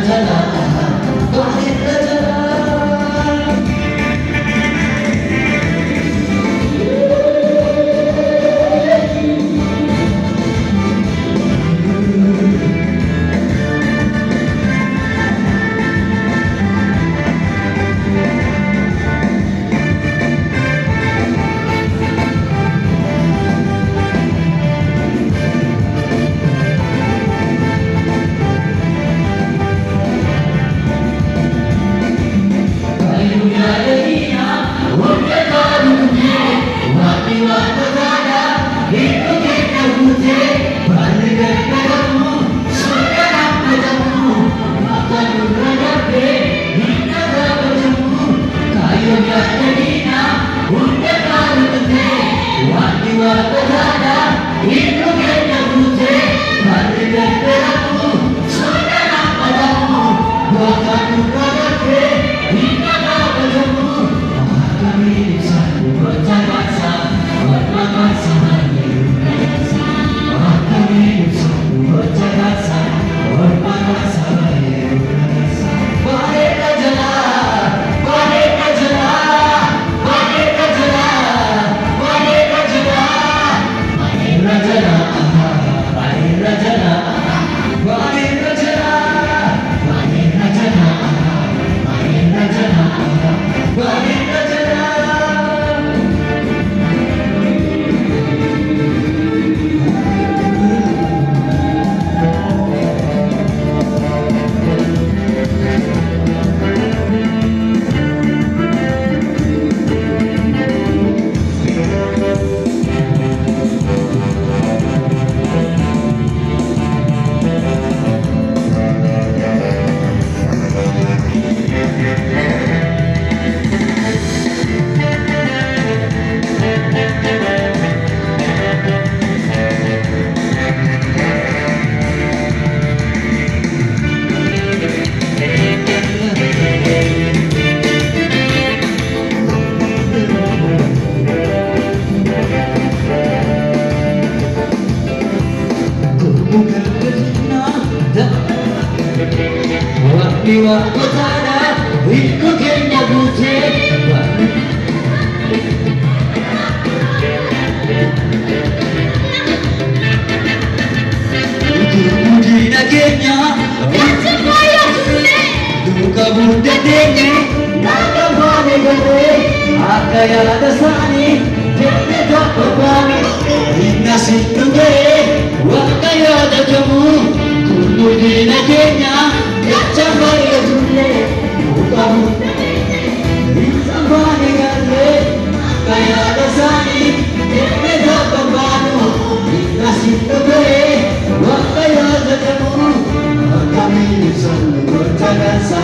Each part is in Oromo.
rajana, Bani rajana. Waktu tanah itu kena butir Ujung-ujung akhirnya Duka bunda dene Naka bane gade Akaya dasani Dene dappa bane Inna situge Wakaya da jamu Ujung-ujung akhirnya Yachamaya jule Duka bunda Isambane gade Akaya dasani Dene dappa bane Inna situge Wakaya da jamu Kami selalu berjagasa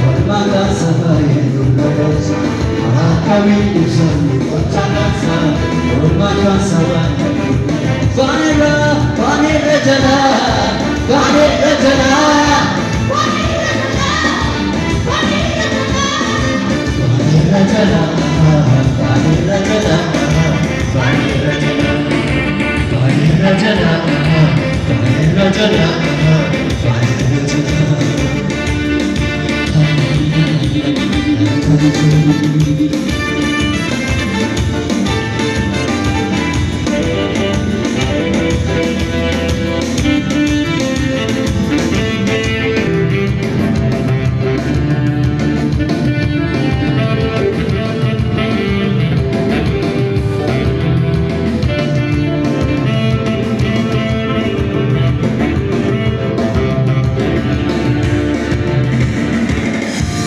Bermagasa hidup berjasa Kami selalu berjagasa Bermagasa hidup Vanira, Vanira jana Vanira jana Vanira jana Vanira jana Vanira jana Vanira jana Vanira jana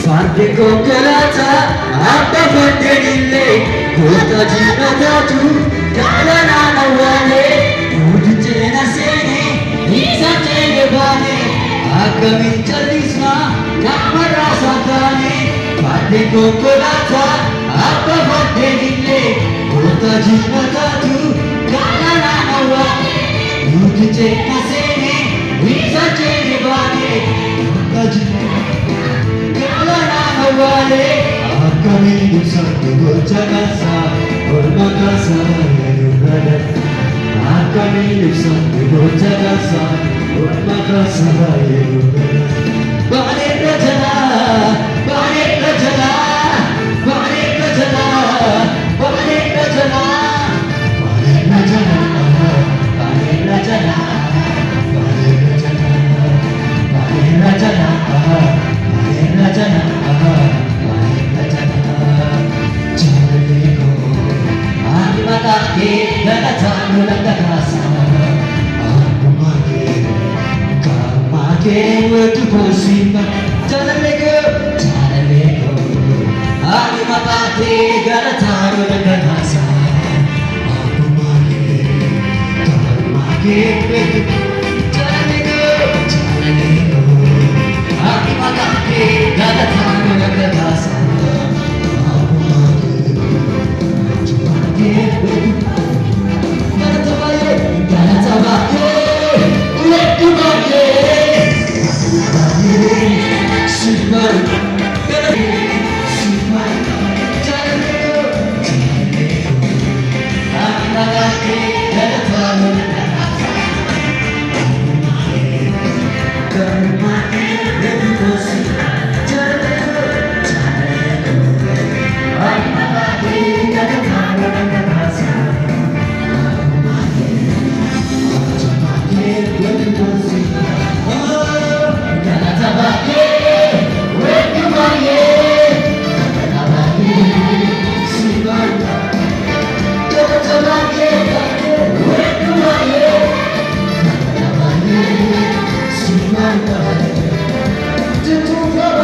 Parti kokkolata abba faddelille Kota jinatatu jalana nawale Udjena sene isa chege bane Akami chalisma kamara sakane Parti kokkolata abba faddelille Kota jinatatu jalana nawale Udjena sene isa chege bane Kami bersatu berjagasa Bermagasa hidup berdasa Kami bersatu berjagasa Bermagasa hidup berdasa mo nagkakasa Umake Kamake Watuposima Tanalego Ani matate Galataro nagkakasa Umake Kamake Tanalego Ani matate Galataro nagkakasa To